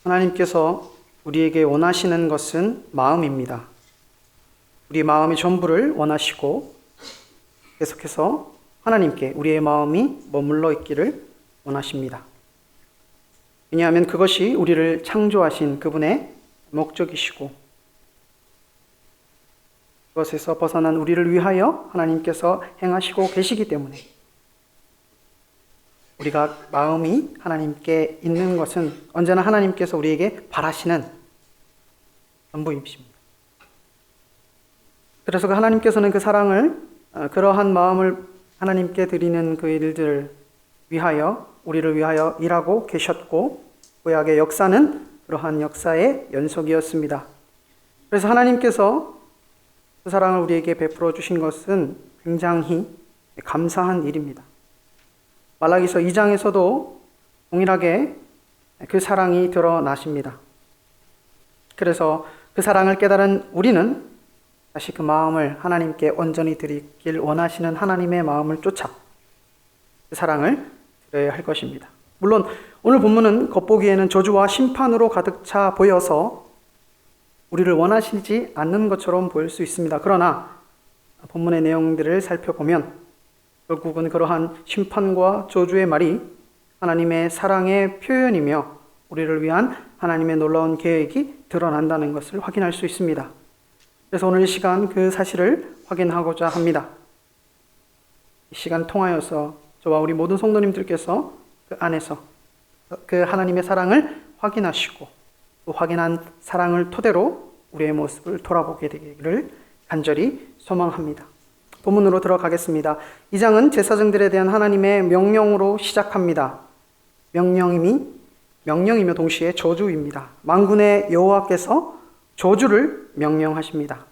하나님께서 우리에게 원하시는 것은 마음입니다. 우리 마음의 전부를 원하시고 계속해서 하나님께 우리의 마음이 머물러 있기를 원하십니다. 왜냐하면 그것이 우리를 창조하신 그분의 목적이시고 그것에서 벗어난 우리를 위하여 하나님께서 행하시고 계시기 때문에 우리가 마음이 하나님께 있는 것은 언제나 하나님께서 우리에게 바라시는 전부이십니다. 그래서 그 하나님께서는 그 사랑을, 그러한 마음을 하나님께 드리는 그 일들을 위하여, 우리를 위하여 일하고 계셨고, 구약의 역사는 그러한 역사의 연속이었습니다. 그래서 하나님께서 그 사랑을 우리에게 베풀어 주신 것은 굉장히 감사한 일입니다. 말라기서 2장에서도 동일하게 그 사랑이 드러나십니다. 그래서 그 사랑을 깨달은 우리는 다시 그 마음을 하나님께 온전히 드리길 원하시는 하나님의 마음을 쫓아 그 사랑을 드려야 할 것입니다. 물론 오늘 본문은 겉보기에는 저주와 심판으로 가득 차 보여서 우리를 원하시지 않는 것처럼 보일 수 있습니다. 그러나 본문의 내용들을 살펴보면 결국은 그러한 심판과 저주의 말이 하나님의 사랑의 표현이며 우리를 위한 하나님의 놀라운 계획이 드러난다는 것을 확인할 수 있습니다. 그래서 오늘 이 시간 그 사실을 확인하고자 합니다. 이 시간 통하여서 저와 우리 모든 성도님들께서 그 안에서 그 하나님의 사랑을 확인하시고 또 확인한 사랑을 토대로 우리의 모습을 돌아보게 되기를 간절히 소망합니다. 본문으로 들어가겠습니다. 2장은 제사장들에 대한 하나님의 명령으로 시작합니다. 명령이며 동시에 저주입니다. 만군의 여호와께서 저주를 명령하십니다.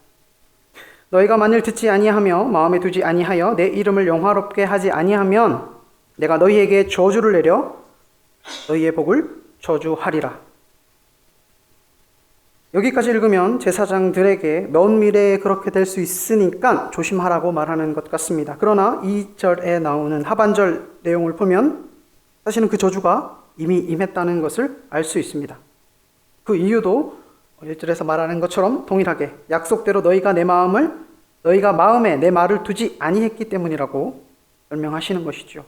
너희가 만일 듣지 아니하며 마음에 두지 아니하여 내 이름을 영화롭게 하지 아니하면 내가 너희에게 저주를 내려 너희의 복을 저주하리라. 여기까지 읽으면 제사장들에게 먼 미래에 그렇게 될 수 있으니까 조심하라고 말하는 것 같습니다. 그러나 2절에 나오는 하반절 내용을 보면 사실은 그 저주가 이미 임했다는 것을 알 수 있습니다. 그 이유도 1절에서 말하는 것처럼 동일하게 약속대로 너희가 마음에 내 말을 두지 아니했기 때문이라고 설명하시는 것이죠.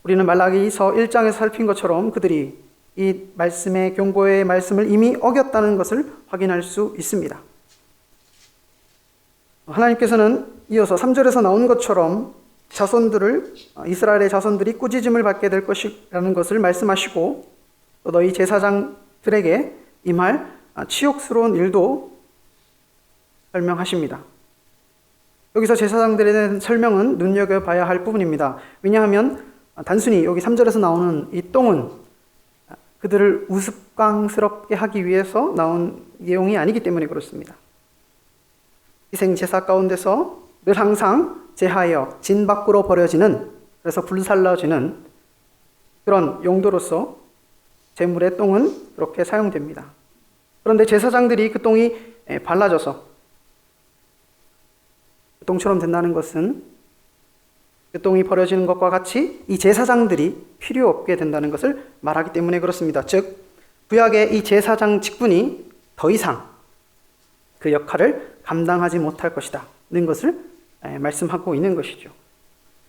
우리는 말라기서 1장에서 살핀 것처럼 그들이 이 말씀의 경고의 말씀을 이미 어겼다는 것을 확인할 수 있습니다. 하나님께서는 이어서 3절에서 나온 것처럼 이스라엘의 자손들이 꾸짖음을 받게 될 것이라는 것을 말씀하시고 또 너희 제사장들에게 임할 치욕스러운 일도 설명하십니다. 여기서 제사장들에 대한 설명은 눈여겨봐야 할 부분입니다. 왜냐하면 단순히 여기 3절에서 나오는 이 똥은 그들을 우스꽝스럽게 하기 위해서 나온 내용이 아니기 때문에 그렇습니다. 희생제사 가운데서 늘 항상 제하여 진 밖으로 버려지는, 그래서 불살라지는 그런 용도로서 제물의 똥은 그렇게 사용됩니다. 그런데 제사장들이 그 똥이 발라져서 그 똥처럼 된다는 것은 그 똥이 버려지는 것과 같이 이 제사장들이 필요 없게 된다는 것을 말하기 때문에 그렇습니다. 즉 구약의 이 제사장 직분이 더 이상 그 역할을 감당하지 못할 것이다는 것을 말씀하고 있는 것이죠.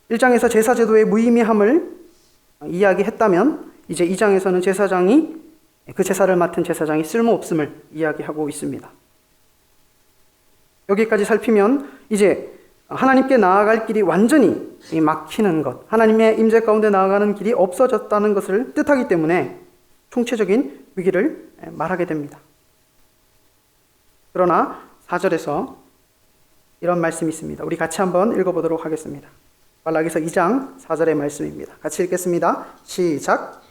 1장에서 제사제도의 무의미함을 이야기했다면 이제 2장에서는 그 제사를 맡은 제사장이 쓸모없음을 이야기하고 있습니다. 여기까지 살피면 이제 하나님께 나아갈 길이 완전히 막히는 것, 하나님의 임재 가운데 나아가는 길이 없어졌다는 것을 뜻하기 때문에 총체적인 위기를 말하게 됩니다. 그러나 4절에서 이런 말씀이 있습니다. 우리 같이 한번 읽어보도록 하겠습니다. 말라기서 2장 4절의 말씀입니다. 같이 읽겠습니다. 시작.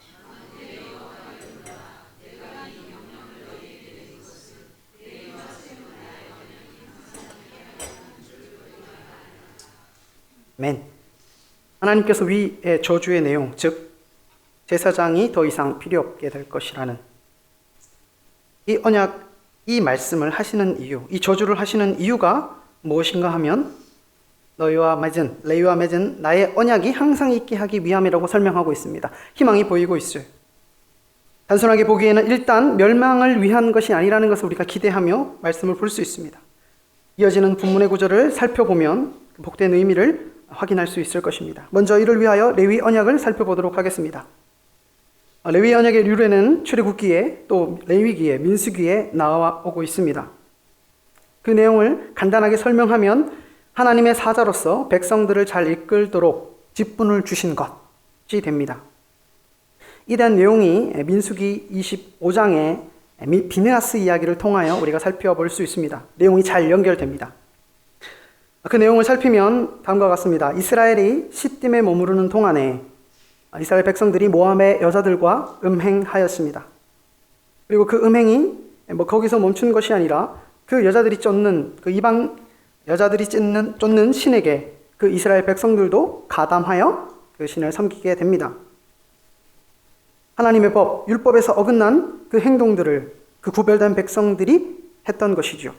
아멘. 하나님께서 위의 저주의 내용, 즉 제사장이 더 이상 필요 없게 될 것이라는 이 언약, 이 말씀을 하시는 이유, 이 저주를 하시는 이유가 무엇인가 하면 레위와 맺은 나의 언약이 항상 있게 하기 위함이라고 설명하고 있습니다. 희망이 보이고 있어요. 단순하게 보기에는 일단 멸망을 위한 것이 아니라는 것을 우리가 기대하며 말씀을 볼 수 있습니다. 이어지는 본문의 구절을 살펴보면 그 복된 의미를 확인할 수 있을 것입니다. 먼저 이를 위하여 레위 언약을 살펴보도록 하겠습니다. 레위 언약의 류례는 출애굽기에 또 레위기에 민수기에 나와오고 있습니다. 그 내용을 간단하게 설명하면 하나님의 사자로서 백성들을 잘 이끌도록 직분을 주신 것이 됩니다. 이 대한 내용이 민수기 25장의 비느하스 이야기를 통하여 우리가 살펴볼 수 있습니다. 내용이 잘 연결됩니다. 그 내용을 살피면 다음과 같습니다. 이스라엘이 시딤에 머무르는 동안에 이스라엘 백성들이 모압의 여자들과 음행하였습니다. 그리고 그 음행이 거기서 멈춘 것이 아니라 그 여자들이 쫓는 그 이방 여자들이 쫓는 신에게 그 이스라엘 백성들도 가담하여 그 신을 섬기게 됩니다. 하나님의 법, 율법에서 어긋난 그 행동들을 그 구별된 백성들이 했던 것이죠.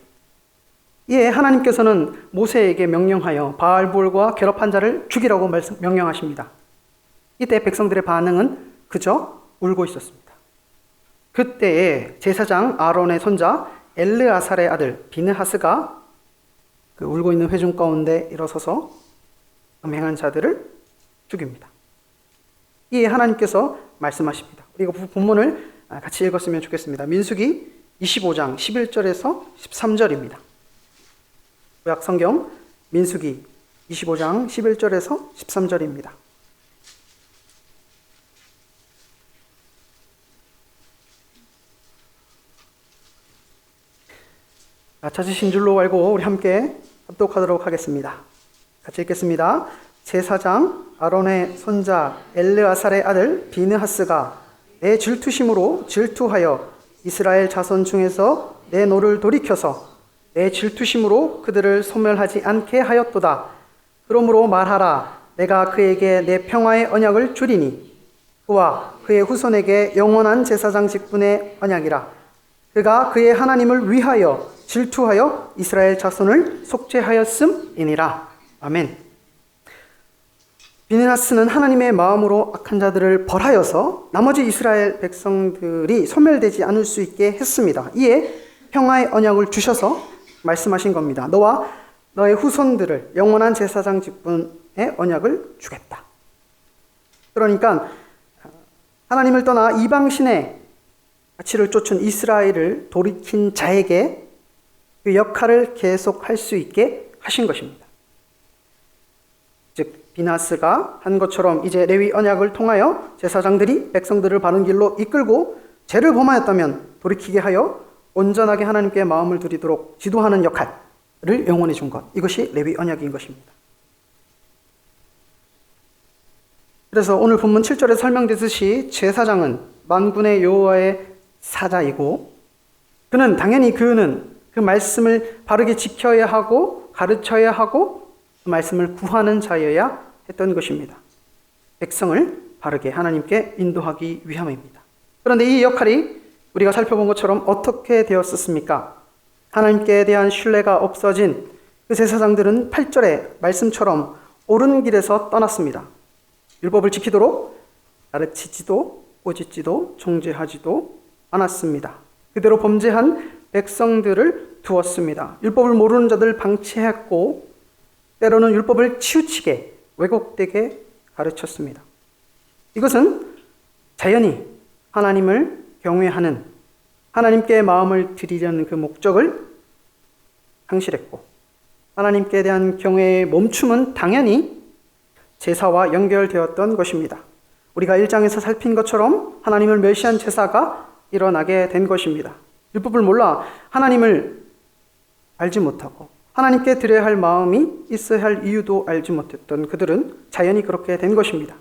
이에 하나님께서는 모세에게 명령하여 바알볼과 결합한 자를 죽이라고 명령하십니다. 이때 백성들의 반응은 그저 울고 있었습니다. 그때에 제사장 아론의 손자 엘르아살의 아들 비느하스가 그 울고 있는 회중 가운데 일어서서 음행한 자들을 죽입니다. 이에 하나님께서 말씀하십니다. 우리가 본문을 같이 읽었으면 좋겠습니다. 민수기 25장 11절에서 13절입니다. 구약 성경 민수기 25장 11절에서 13절입니다. 찾으신 줄로 알고 우리 함께 합독하도록 하겠습니다. 같이 읽겠습니다. 제사장 아론의 손자 엘르아살의 아들 비느하스가 내 질투심으로 질투하여 이스라엘 자손 중에서 내 노를 돌이켜서 내 질투심으로 그들을 소멸하지 않게 하였도다. 그러므로 말하라. 내가 그에게 내 평화의 언약을 주리니 그와 그의 후손에게 영원한 제사장 직분의 언약이라. 그가 그의 하나님을 위하여 질투하여 이스라엘 자손을 속죄하였음이니라. 아멘. 비느하스는 하나님의 마음으로 악한 자들을 벌하여서 나머지 이스라엘 백성들이 소멸되지 않을 수 있게 했습니다. 이에 평화의 언약을 주셔서 말씀하신 겁니다. 너와 너의 후손들을 영원한 제사장 직분의 언약을 주겠다. 그러니까 하나님을 떠나 이방신의 가치를 쫓은 이스라엘을 돌이킨 자에게 그 역할을 계속할 수 있게 하신 것입니다. 즉 비느하스가 한 것처럼 이제 레위 언약을 통하여 제사장들이 백성들을 바른 길로 이끌고 죄를 범하였다면 돌이키게 하여 온전하게 하나님께 마음을 드리도록 지도하는 역할을 영원히 준 것. 이것이 레위 언약인 것입니다. 그래서 오늘 본문 7절에 설명되듯이 제사장은 만군의 여호와의 사자이고 그는 그 말씀을 바르게 지켜야 하고 가르쳐야 하고 그 말씀을 구하는 자여야 했던 것입니다. 백성을 바르게 하나님께 인도하기 위함입니다. 그런데 이 역할이 우리가 살펴본 것처럼 어떻게 되었었습니까? 하나님께 대한 신뢰가 없어진 그 제사장들은 8절의 말씀처럼 옳은 길에서 떠났습니다. 율법을 지키도록 가르치지도 꾸짖지도 정죄하지도 않았습니다. 그대로 범죄한 백성들을 두었습니다. 율법을 모르는 자들 방치했고 때로는 율법을 치우치게 왜곡되게 가르쳤습니다. 이것은 자연히 하나님을 경외하는 하나님께 마음을 드리려는 그 목적을 상실했고 하나님께 대한 경외의 멈춤은 당연히 제사와 연결되었던 것입니다. 우리가 1장에서 살핀 것처럼 하나님을 멸시한 제사가 일어나게 된 것입니다. 율법을 몰라 하나님을 알지 못하고 하나님께 드려야 할 마음이 있어야 할 이유도 알지 못했던 그들은 자연히 그렇게 된 것입니다.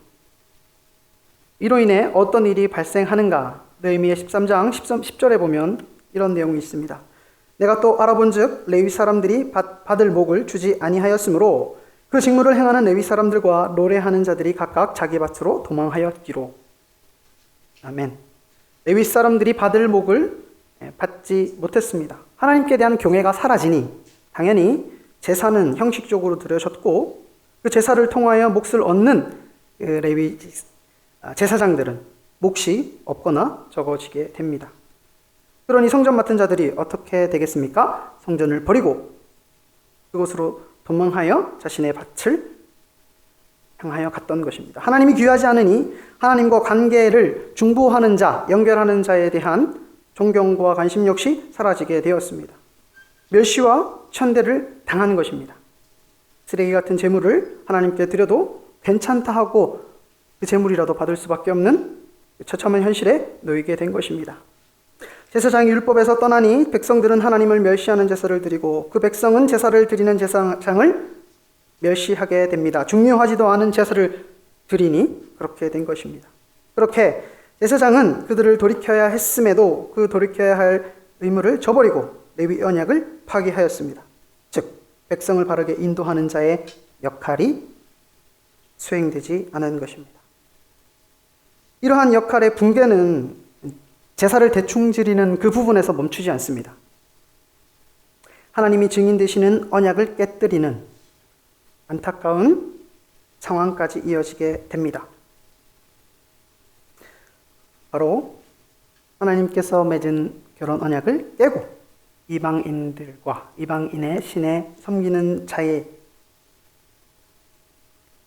이로 인해 어떤 일이 발생하는가? 느헤미야 13장 10절에 보면 이런 내용이 있습니다. 내가 또 알아본즉 레위 사람들이 받을 목을 주지 아니하였으므로 그 직무를 행하는 레위 사람들과 노래하는 자들이 각각 자기 밭으로 도망하였기로. 아멘. 레위 사람들이 받을 목을 받지 못했습니다. 하나님께 대한 경외가 사라지니 당연히 제사는 형식적으로 드려졌고 그 제사를 통하여 몫을 얻는 레위 제사장들은 몫이 없거나 적어지게 됩니다. 그러니 성전 맡은 자들이 어떻게 되겠습니까? 성전을 버리고 그곳으로 도망하여 자신의 밭을 향하여 갔던 것입니다. 하나님이 귀하지 않으니 하나님과 관계를 중보하는 자, 연결하는 자에 대한 존경과 관심 역시 사라지게 되었습니다. 멸시와 천대를 당한 것입니다. 쓰레기 같은 재물을 하나님께 드려도 괜찮다 하고 그 재물이라도 받을 수밖에 없는 처참한 현실에 놓이게 된 것입니다. 제사장이 율법에서 떠나니 백성들은 하나님을 멸시하는 제사를 드리고 그 백성은 제사를 드리는 제사장을 멸시하게 됩니다. 중요하지도 않은 제사를 드리니 그렇게 된 것입니다. 그렇게 제사장은 그들을 돌이켜야 했음에도 그 돌이켜야 할 의무를 저버리고 레위 언약을 파기하였습니다. 즉 백성을 바르게 인도하는 자의 역할이 수행되지 않은 것입니다. 이러한 역할의 붕괴는 제사를 대충 지리는 그 부분에서 멈추지 않습니다. 하나님이 증인 되시는 언약을 깨뜨리는 안타까운 상황까지 이어지게 됩니다. 바로 하나님께서 맺은 결혼 언약을 깨고 이방인들과 이방인의 신에 섬기는 자의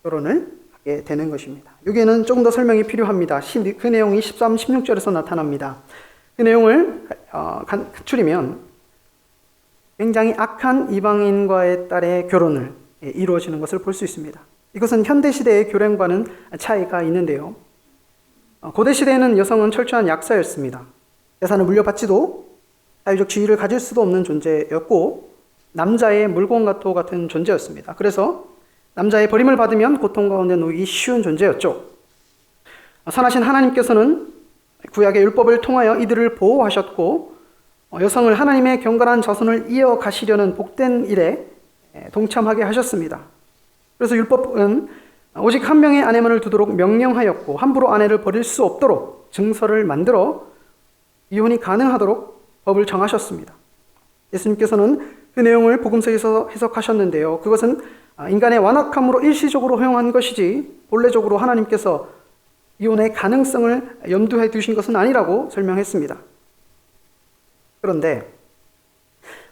결혼을 하게 되는 것입니다. 여기에는 조금 더 설명이 필요합니다. 그 내용이 13, 16절에서 나타납니다. 그 내용을 추리면 굉장히 악한 이방인과의 딸의 결혼을 이루어지는 것을 볼 수 있습니다. 이것은 현대시대의 교련과는 차이가 있는데요. 고대시대에는 여성은 철저한 약사였습니다. 재산을 물려받지도 사회적 지위를 가질 수도 없는 존재였고 남자의 물건과 같은 존재였습니다. 그래서 남자의 버림을 받으면 고통 가운데 놓이기 쉬운 존재였죠. 선하신 하나님께서는 구약의 율법을 통하여 이들을 보호하셨고 여성을 하나님의 경건한 자손을 이어가시려는 복된 일에 동참하게 하셨습니다. 그래서 율법은 오직 한 명의 아내만을 두도록 명령하였고 함부로 아내를 버릴 수 없도록 증서를 만들어 이혼이 가능하도록 법을 정하셨습니다. 예수님께서는 그 내용을 복음서에서 해석하셨는데요. 그것은 인간의 완악함으로 일시적으로 허용한 것이지 본래적으로 하나님께서 이혼의 가능성을 염두에 두신 것은 아니라고 설명했습니다. 그런데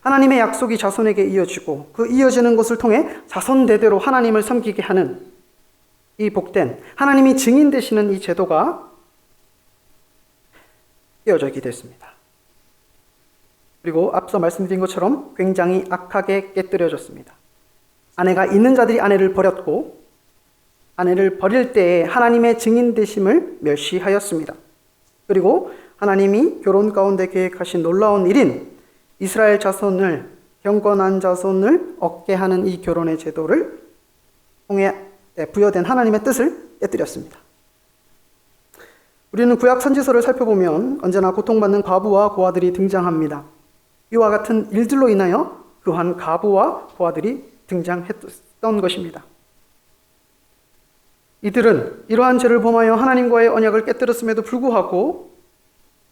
하나님의 약속이 자손에게 이어지고 그 이어지는 것을 통해 자손 대대로 하나님을 섬기게 하는 이 복된 하나님이 증인 되시는 이 제도가 이어지게 됐습니다. 그리고 앞서 말씀드린 것처럼 굉장히 악하게 깨뜨려졌습니다. 아내가 있는 자들이 아내를 버렸고 아내를 버릴 때에 하나님의 증인 되심을 멸시하였습니다. 그리고 하나님이 결혼 가운데 계획하신 놀라운 일인 이스라엘 자손을 경건한 자손을 얻게 하는 이 결혼의 제도를 통해 부여된 하나님의 뜻을 깨뜨렸습니다. 우리는 구약 선지서를 살펴보면 언제나 고통받는 과부와 고아들이 등장합니다. 이와 같은 일들로 인하여 그한 과부와 고아들이 등장했던 것입니다. 이들은 이러한 죄를 범하여 하나님과의 언약을 깨뜨렸음에도 불구하고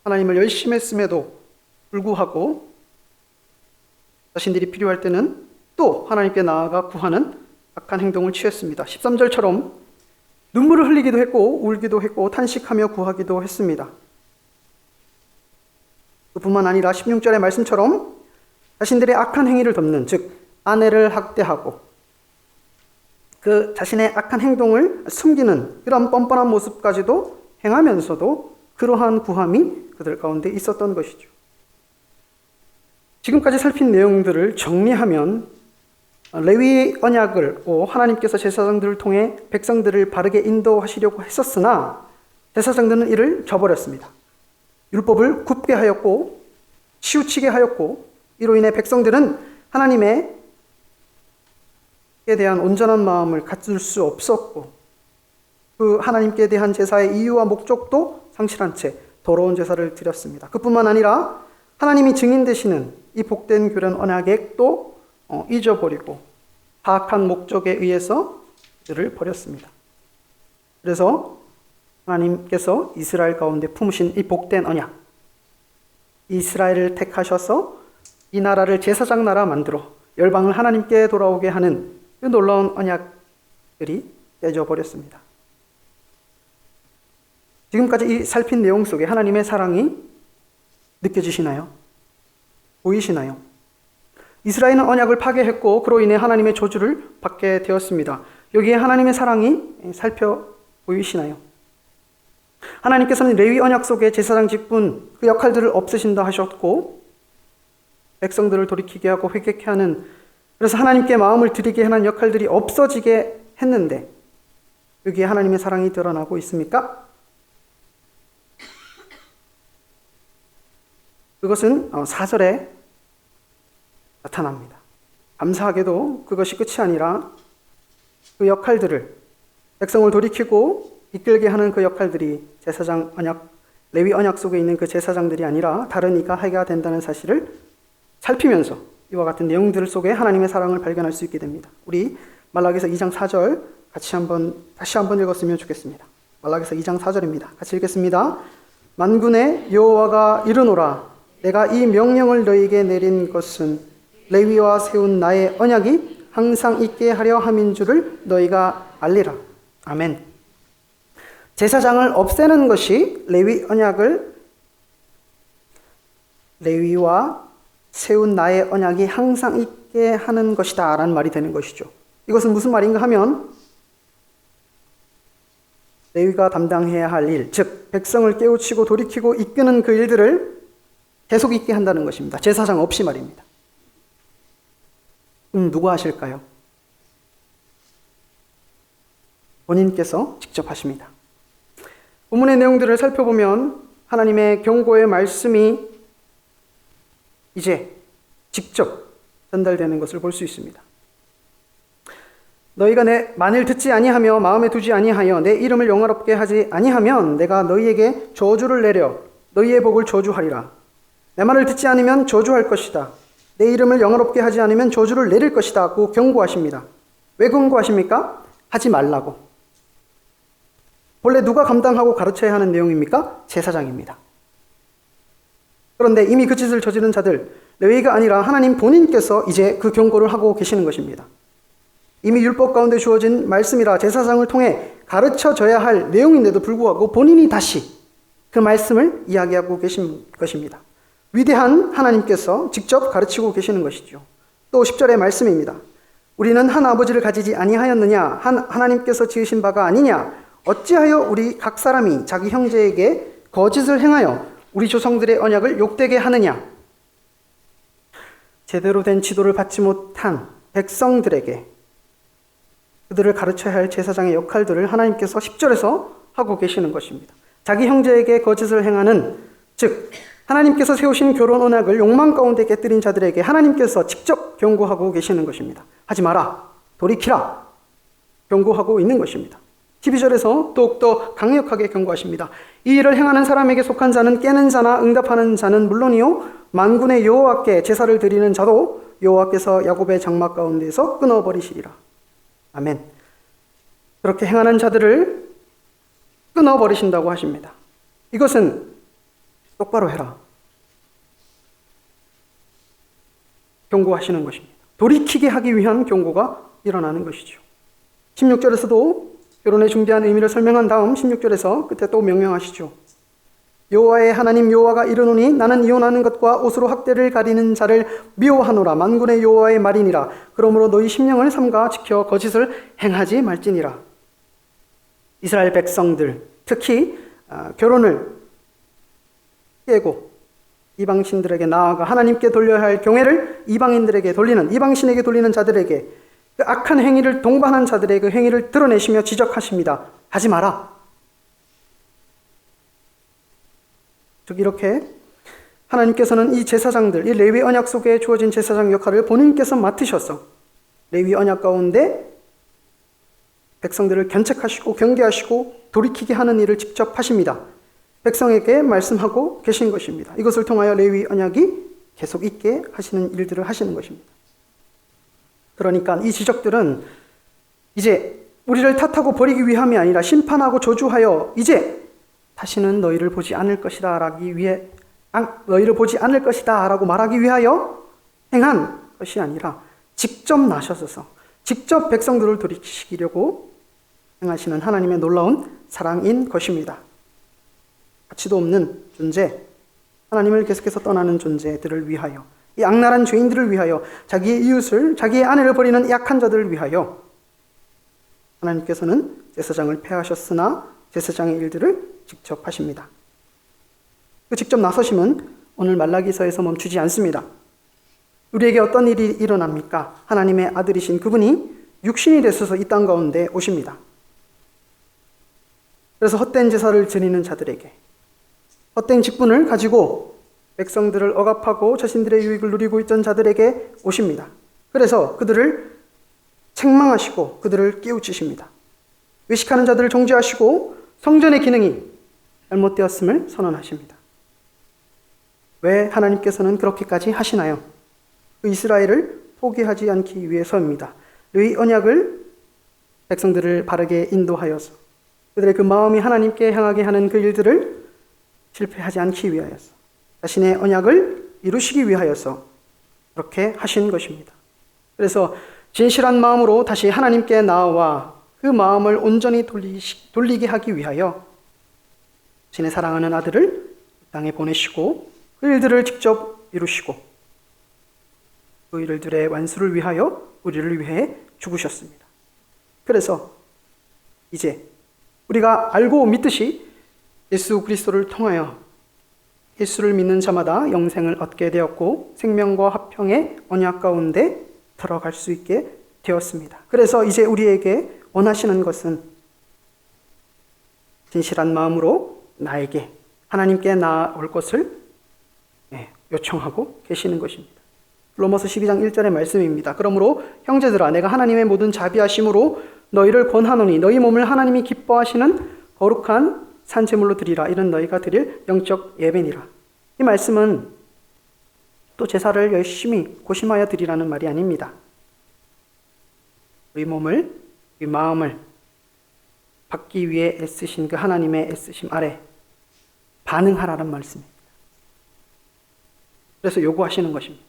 하나님을 열심했음에도 불구하고 자신들이 필요할 때는 또 하나님께 나아가 구하는 악한 행동을 취했습니다. 13절처럼 눈물을 흘리기도 했고 울기도 했고 탄식하며 구하기도 했습니다. 그뿐만 아니라 16절의 말씀처럼 자신들의 악한 행위를 덮는 즉 아내를 학대하고 그 자신의 악한 행동을 숨기는 그런 뻔뻔한 모습까지도 행하면서도 그러한 구함이 그들 가운데 있었던 것이죠. 지금까지 살핀 내용들을 정리하면 레위 언약을 하나님께서 제사장들을 통해 백성들을 바르게 인도하시려고 했었으나 제사장들은 이를 저버렸습니다. 율법을 굽게 하였고 치우치게 하였고 이로 인해 백성들은 하나님에 대한 온전한 마음을 갖출 수 없었고 그 하나님께 대한 제사의 이유와 목적도 상실한 채 더러운 제사를 드렸습니다. 그뿐만 아니라 하나님이 증인 되시는 이 복된 교련 언약도 잊어버리고 파악한 목적에 의해서 그들을 버렸습니다. 그래서 하나님께서 이스라엘 가운데 품으신 이 복된 언약, 이스라엘을 택하셔서 이 나라를 제사장 나라 만들어 열방을 하나님께 돌아오게 하는 그 놀라운 언약들이 깨져버렸습니다. 지금까지 이 살핀 내용 속에 하나님의 사랑이 느껴지시나요? 보이시나요? 이스라엘은 언약을 파괴했고 그로 인해 하나님의 저주를 받게 되었습니다. 여기에 하나님의 사랑이 살펴 보이시나요? 하나님께서는 레위 언약 속에 제사장 직분 그 역할들을 없애신다 하셨고 백성들을 돌이키게 하고 회개케 하는, 그래서 하나님께 마음을 드리게 하는 역할들이 없어지게 했는데 여기에 하나님의 사랑이 드러나고 있습니까? 그것은 4절에 나타납니다. 감사하게도 그것이 끝이 아니라 그 역할들을, 백성을 돌이키고 이끌게 하는 그 역할들이 제사장 언약, 레위 언약 속에 있는 그 제사장들이 아니라 다른 이가 하게 된다는 사실을 살피면서 이와 같은 내용들 속에 하나님의 사랑을 발견할 수 있게 됩니다. 우리 말라기서 2장 4절 다시 한번 읽었으면 좋겠습니다. 말라기서 2장 4절입니다. 같이 읽겠습니다. 만군의 여호와가 이르노라, 내가 이 명령을 너희에게 내린 것은 레위와 세운 나의 언약이 항상 있게 하려 함인 줄을 너희가 알리라. 아멘. 제사장을 없애는 것이 레위 언약을, 레위와 세운 나의 언약이 항상 있게 하는 것이다 라는 말이 되는 것이죠. 이것은 무슨 말인가 하면 레위가 담당해야 할 일, 즉 백성을 깨우치고 돌이키고 이끄는 그 일들을 계속 있게 한다는 것입니다. 제사장 없이 말입니다. 누가 하실까요? 본인께서 직접 하십니다. 본문의 내용들을 살펴보면 하나님의 경고의 말씀이 이제 직접 전달되는 것을 볼 수 있습니다. 너희가 만일 듣지 아니하며 마음에 두지 아니하여 내 이름을 영화롭게 하지 아니하면 내가 너희에게 저주를 내려 너희의 복을 저주하리라. 내 말을 듣지 않으면 저주할 것이다. 내 이름을 영화롭게 하지 않으면 저주를 내릴 것이다 고 경고하십니다. 왜 경고하십니까? 하지 말라고. 본래 누가 감당하고 가르쳐야 하는 내용입니까? 제사장입니다. 그런데 이미 그 짓을 저지른 자들, 레위가 아니라 하나님 본인께서 이제 그 경고를 하고 계시는 것입니다. 이미 율법 가운데 주어진 말씀이라 제사장을 통해 가르쳐져야 할 내용인데도 불구하고 본인이 다시 그 말씀을 이야기하고 계신 것입니다. 위대한 하나님께서 직접 가르치고 계시는 것이죠. 또 10절의 말씀입니다. 우리는 한 아버지를 가지지 아니하였느냐? 하나님께서 지으신 바가 아니냐? 어찌하여 우리 각 사람이 자기 형제에게 거짓을 행하여 우리 조상들의 언약을 욕되게 하느냐? 제대로 된 지도를 받지 못한 백성들에게 그들을 가르쳐야 할 제사장의 역할들을 하나님께서 10절에서 하고 계시는 것입니다. 자기 형제에게 거짓을 행하는, 즉 하나님께서 세우신 결혼 언약을 욕망 가운데 깨뜨린 자들에게 하나님께서 직접 경고하고 계시는 것입니다. 하지 마라, 돌이키라 경고하고 있는 것입니다. 12절에서 더욱더 강력하게 경고하십니다. 이 일을 행하는 사람에게 속한 자는 깨는 자나 응답하는 자는 물론이요 만군의 여호와께 제사를 드리는 자도 여호와께서 야곱의 장막 가운데에서 끊어버리시리라. 아멘. 그렇게 행하는 자들을 끊어버리신다고 하십니다. 이것은 똑바로 해라, 경고하시는 것입니다. 돌이키게 하기 위한 경고가 일어나는 것이죠. 16절에서도 결혼의 중대한 의미를 설명한 다음 16절에서 끝에 또 명령하시죠. 여호와의 하나님 여호와가 이르노니 나는 이혼하는 것과 옷으로 학대를 가리는 자를 미워하노라. 만군의 여호와의 말이니라. 그러므로 너희 심령을 삼가 지켜 거짓을 행하지 말지니라. 이스라엘 백성들, 특히 결혼을 깨고 이방신들에게 나아가 하나님께 돌려야 할 경외를 이방인들에게 돌리는, 이방신에게 돌리는 자들에게, 그 악한 행위를 동반한 자들의 그 행위를 드러내시며 지적하십니다. 하지 마라. 즉 이렇게 하나님께서는 이 제사장들, 이 레위 언약 속에 주어진 제사장 역할을 본인께서 맡으셔서 레위 언약 가운데 백성들을 견책하시고 경계하시고 돌이키게 하는 일을 직접 하십니다. 백성에게 말씀하고 계신 것입니다. 이것을 통하여 레위 언약이 계속 있게 하시는 일들을 하시는 것입니다. 그러니까 이 지적들은 이제 우리를 탓하고 버리기 위함이 아니라 심판하고 저주하여 이제 다시는 너희를 보지 않을 것이다 라고 말하기 위하여 행한 것이 아니라 직접 나셔서 직접 백성들을 돌이키시려고 행하시는 하나님의 놀라운 사랑인 것입니다. 가치도 없는 존재, 하나님을 계속해서 떠나는 존재들을 위하여, 이 악랄한 죄인들을 위하여, 자기의 이웃을, 자기의 아내를 버리는 약한 자들을 위하여 하나님께서는 제사장을 폐하셨으나 제사장의 일들을 직접 하십니다. 그 직접 나서심은 오늘 말라기서에서 멈추지 않습니다. 우리에게 어떤 일이 일어납니까? 하나님의 아들이신 그분이 육신이 되셔서 이 땅 가운데 오십니다. 그래서 헛된 제사를 드리는 자들에게, 헛된 직분을 가지고 백성들을 억압하고 자신들의 유익을 누리고 있던 자들에게 오십니다. 그래서 그들을 책망하시고 그들을 깨우치십니다. 외식하는 자들을 정죄하시고 성전의 기능이 잘못되었음을 선언하십니다. 왜 하나님께서는 그렇게까지 하시나요? 그 이스라엘을 포기하지 않기 위해서입니다. 의 언약을 백성들을 바르게 인도하여서 그들의 그 마음이 하나님께 향하게 하는 그 일들을 실패하지 않기 위하여서, 자신의 언약을 이루시기 위하여서 그렇게 하신 것입니다. 그래서 진실한 마음으로 다시 하나님께 나아와 그 마음을 온전히 돌리게 하기 위하여 자신의 사랑하는 아들을 땅에 보내시고 그 일들을 직접 이루시고 그 일들의 완수를 위하여 우리를 위해 죽으셨습니다. 그래서 이제 우리가 알고 믿듯이 예수 그리스도를 통하여 예수를 믿는 자마다 영생을 얻게 되었고 생명과 화평의 언약 가운데 들어갈 수 있게 되었습니다. 그래서 이제 우리에게 원하시는 것은 진실한 마음으로 나에게 하나님께 나아올 것을 요청하고 계시는 것입니다. 로마서 12장 1절의 말씀입니다. 그러므로 형제들아, 내가 하나님의 모든 자비하심으로 너희를 권하노니 너희 몸을 하나님이 기뻐하시는 거룩한 산제물로 드리라. 이는 너희가 드릴 영적 예배니라. 이 말씀은 또 제사를 열심히 고심하여 드리라는 말이 아닙니다. 우리 몸을, 우리 마음을 받기 위해 애쓰신 그 하나님의 애쓰심 아래 반응하라는 말씀입니다. 그래서 요구하시는 것입니다.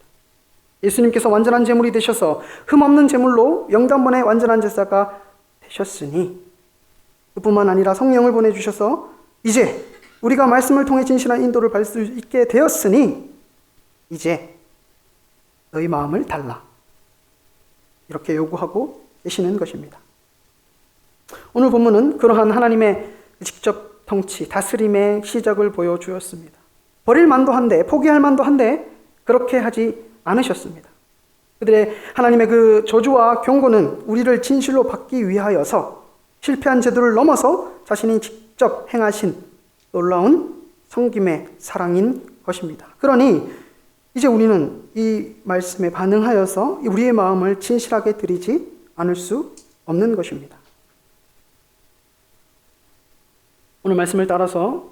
예수님께서 완전한 제물이 되셔서 흠없는 제물로 영단번에 완전한 제사가 되셨으니, 그뿐만 아니라 성령을 보내주셔서 이제 우리가 말씀을 통해 진실한 인도를 받을 수 있게 되었으니 이제 너희 마음을 달라, 이렇게 요구하고 계시는 것입니다. 오늘 본문은 그러한 하나님의 직접 통치, 다스림의 시작을 보여주었습니다. 버릴 만도 한데, 포기할 만도 한데 그렇게 하지 않으셨습니다. 그들의 하나님의 그 저주와 경고는 우리를 진실로 받기 위하여서 실패한 제도를 넘어서 자신이 직접 행하신 놀라운 섬김의 사랑인 것입니다. 그러니 이제 우리는 이 말씀에 반응하여서 우리의 마음을 진실하게 드리지 않을 수 없는 것입니다. 오늘 말씀을 따라서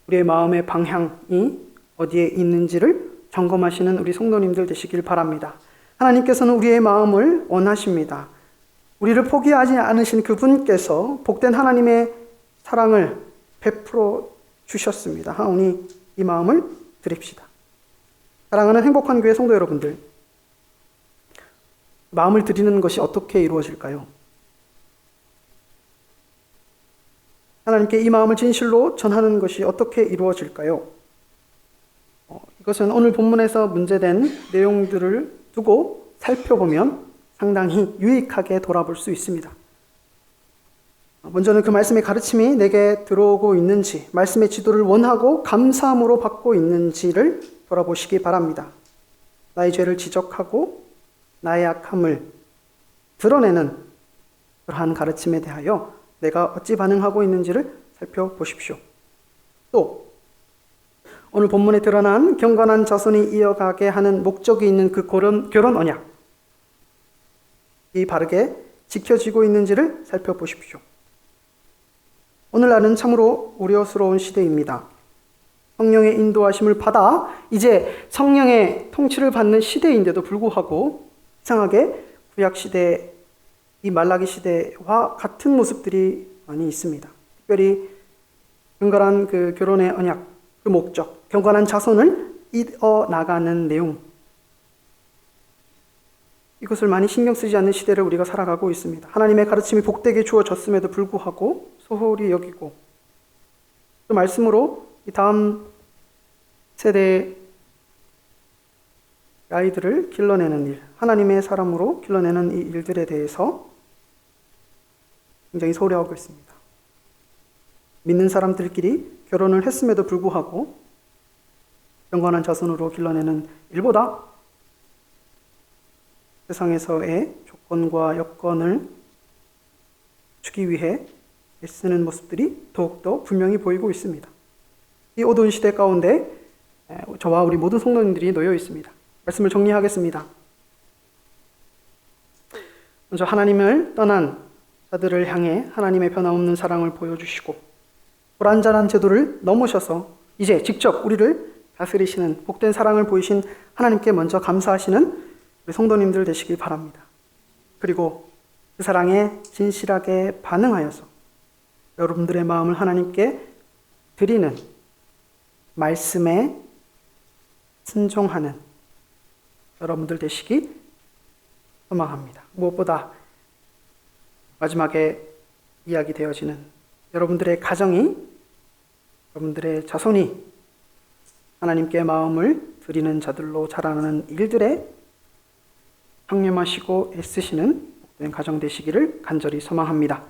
우리의 마음의 방향이 어디에 있는지를 점검하시는 우리 성도님들 되시길 바랍니다. 하나님께서는 우리의 마음을 원하십니다. 우리를 포기하지 않으신 그분께서 복된 하나님의 사랑을 베풀어 주셨습니다. 하오니 이 마음을 드립시다. 사랑하는 행복한 교회 성도 여러분들, 마음을 드리는 것이 어떻게 이루어질까요? 하나님께 이 마음을 진실로 전하는 것이 어떻게 이루어질까요? 이것은 오늘 본문에서 문제된 내용들을 두고 살펴보면 상당히 유익하게 돌아볼 수 있습니다. 먼저는 그 말씀의 가르침이 내게 들어오고 있는지, 말씀의 지도를 원하고 감사함으로 받고 있는지를 돌아보시기 바랍니다. 나의 죄를 지적하고 나의 약함을 드러내는 그러한 가르침에 대하여 내가 어찌 반응하고 있는지를 살펴보십시오. 또 오늘 본문에 드러난 경건한 자손이 이어가게 하는 목적이 있는 그 결혼 언약, 이 바르게 지켜지고 있는지를 살펴보십시오. 오늘날은 참으로 우려스러운 시대입니다. 성령의 인도하심을 받아 이제 성령의 통치를 받는 시대인데도 불구하고 이상하게 구약시대, 이 말라기 시대와 같은 모습들이 많이 있습니다. 특별히 경건한 그 결혼의 언약, 그 목적, 경건한 자손을 이어나가는 내용, 이것을 많이 신경 쓰지 않는 시대를 우리가 살아가고 있습니다. 하나님의 가르침이 복되게 주어졌음에도 불구하고 소홀히 여기고 그 말씀으로 이 다음 세대 아이들을 길러내는 일, 하나님의 사람으로 길러내는 이 일들에 대해서 굉장히 소홀해하고 있습니다. 믿는 사람들끼리 결혼을 했음에도 불구하고 경건한 자손으로 길러내는 일보다 세상에서의 조건과 여건을 주기 위해 애쓰는 모습들이 더욱더 분명히 보이고 있습니다. 이 어두운 시대 가운데 저와 우리 모든 성도님들이 놓여 있습니다. 말씀을 정리하겠습니다. 먼저 하나님을 떠난 자들을 향해 하나님의 변함없는 사랑을 보여주시고 불완전한 제도를 넘으셔서 이제 직접 우리를 다스리시는 복된 사랑을 보이신 하나님께 먼저 감사하시는 우리 성도님들 되시길 바랍니다. 그리고 그 사랑에 진실하게 반응하여서 여러분들의 마음을 하나님께 드리는 말씀에 순종하는 여러분들 되시기 소망합니다. 무엇보다 마지막에 이야기되어지는 여러분들의 가정이, 여러분들의 자손이 하나님께 마음을 드리는 자들로 자라나는 일들에 청렴하시고 애쓰시는 복된 가정 되시기를 간절히 소망합니다.